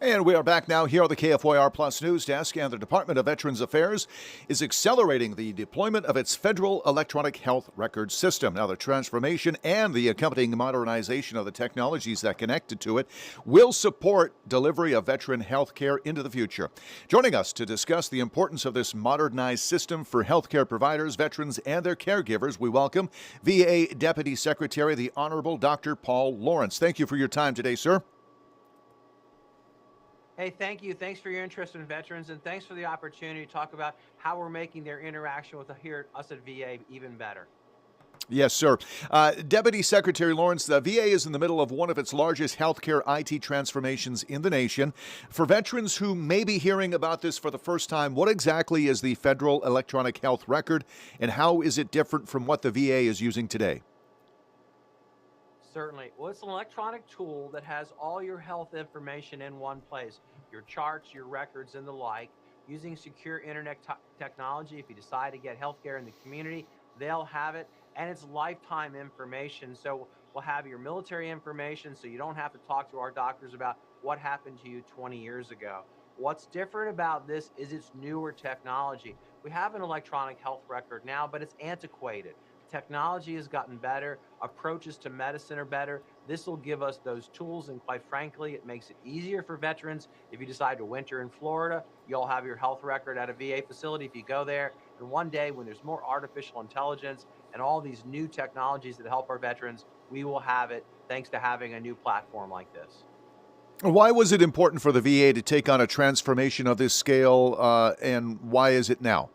And we are back now here on the KFYR Plus News Desk, and the Department of Veterans Affairs is accelerating the deployment of its federal electronic health record system. Now, the transformation and the accompanying modernization of the technologies that connected to it will support delivery of veteran health care into the future. Joining us to discuss the importance of this modernized system for healthcare providers, veterans, and their caregivers, we welcome VA Deputy Secretary, the Honorable Dr. Paul Lawrence. Thank you for your time today, sir. Hey, thank you. Thanks for your interest in veterans, and thanks for the opportunity to talk about how we're making their interaction with us at VA even better. Yes, sir. Deputy Secretary Lawrence, the VA is in the middle of one of its largest healthcare IT transformations in the nation. For veterans who may be hearing about this for the first time, what exactly is the Federal Electronic Health Record, and how is it different from what the VA is using today? Certainly. Well, it's an electronic tool that has all your health information in one place, your charts, your records, and the like. Using secure internet technology, if you decide to get healthcare in the community, they'll have it, and it's lifetime information. So we'll have your military information, so you don't have to talk to our doctors about what happened to you 20 years ago. What's different about this is it's newer technology. We have an electronic health record now, but it's antiquated. Technology has gotten better, approaches to medicine are better. This will give us those tools, and quite frankly, it makes it easier for veterans. If you decide to winter in Florida, you'll have your health record at a VA facility if you go there. And one day, when there's more artificial intelligence and all these new technologies that help our veterans, we will have it thanks to having a new platform like this. Why was it important for the VA to take on a transformation of this scale, and why is it now?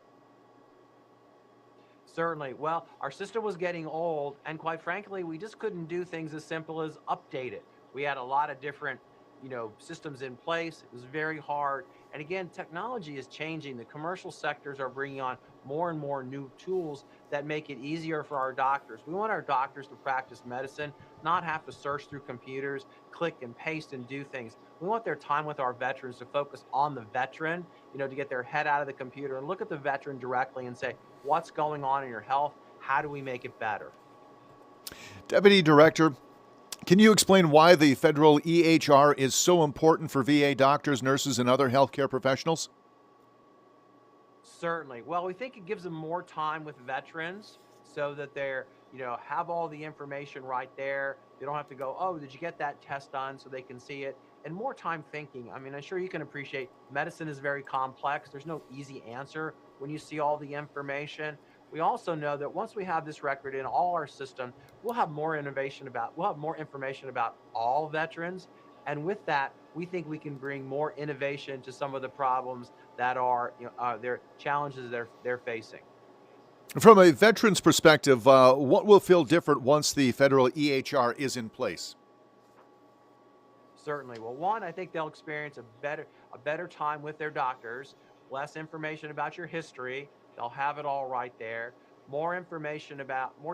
Certainly. Well, our system was getting old, and quite frankly, we just couldn't do things as simple as update it. We had a lot of different, systems in place. It was very hard. And again, technology is changing. The commercial sectors are bringing on more and more new tools that make it easier for our doctors. We want our doctors to practice medicine, not have to search through computers, click and paste and do things. We want their time with our veterans to focus on the veteran, to get their head out of the computer and look at the veteran directly and say, what's going on in your health? How do we make it better? Deputy Director, can you explain why the federal EHR is so important for VA doctors, nurses, and other healthcare professionals? Certainly. Well, we think it gives them more time with veterans so that they're, have all the information right there. They don't have to go, oh, did you get that test done, so they can see it? And more time thinking. I mean, I'm sure you can appreciate medicine is very complex. There's no easy answer when you see all the information. We also know that once we have this record in all our system, we'll have more information about all veterans. And with that, we think we can bring more innovation to some of the problems that are, their challenges they're facing. From a veteran's perspective, what will feel different once the federal EHR is in place? Certainly. Well, one, I think they'll experience a better time with their doctors, less information about your history. They'll have it all right there. More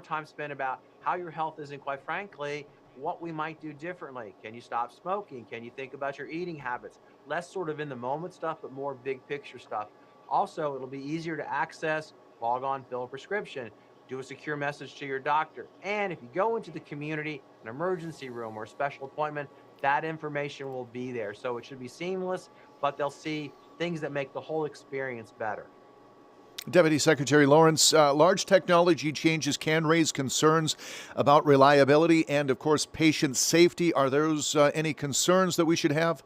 time spent about how your health is, and quite frankly, what we might do differently. Can you stop smoking? Can you think about your eating habits? Less sort of in the moment stuff, but more big picture stuff. Also, it'll be easier to access, log on, fill a prescription, do a secure message to your doctor. And if you go into the community, an emergency room or a special appointment, that information will be there. So it should be seamless, but they'll see things that make the whole experience better. Deputy Secretary Lawrence, large technology changes can raise concerns about reliability and, of course, patient safety. Are those any concerns that we should have?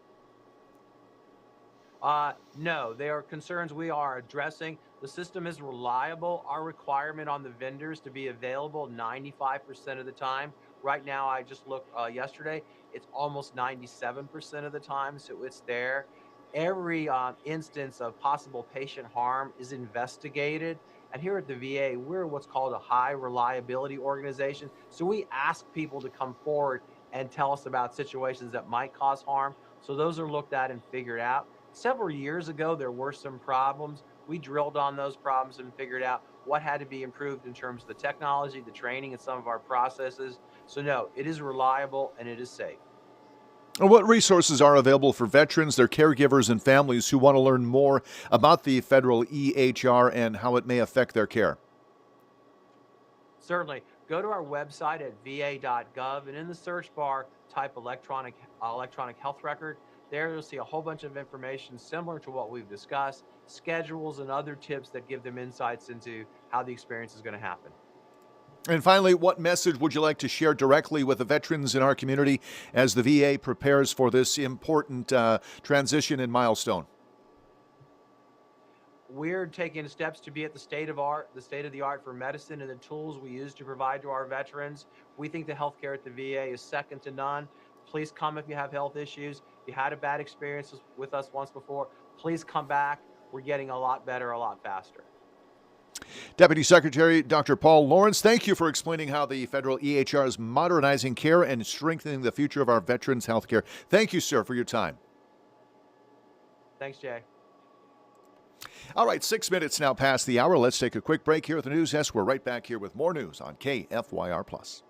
No, they are concerns we are addressing. The system is reliable. Our requirement on the vendors to be available 95% of the time. Right now, I just looked yesterday, it's almost 97% of the time, so it's there. Every instance of possible patient harm is investigated. And here at the VA, we're what's called a high reliability organization. So we ask people to come forward and tell us about situations that might cause harm. So those are looked at and figured out. Several years ago, there were some problems. We drilled on those problems and figured out what had to be improved in terms of the technology, the training, and some of our processes. So no, it is reliable and it is safe. What resources are available for veterans, their caregivers, and families who want to learn more about the federal EHR and how it may affect their care? Certainly. Go to our website at va.gov, and in the search bar, type electronic health record. There you'll see a whole bunch of information similar to what we've discussed, schedules and other tips that give them insights into how the experience is going to happen. And finally, what message would you like to share directly with the veterans in our community as the VA prepares for this important transition and milestone? We're taking steps to be at the state of the art for medicine and the tools we use to provide to our veterans. We think the healthcare at the VA is second to none. Please come if you have health issues. If you had a bad experience with us once before, please come back. We're getting a lot better, a lot faster. Deputy Secretary Dr. Paul Lawrence, thank you for explaining how the federal EHR is modernizing care and strengthening the future of our veterans' health care. Thank you, sir, for your time. Thanks, Jay. All right, 6 minutes now past the hour. Let's take a quick break here at the news desk. We're right back here with more news on KFYR+.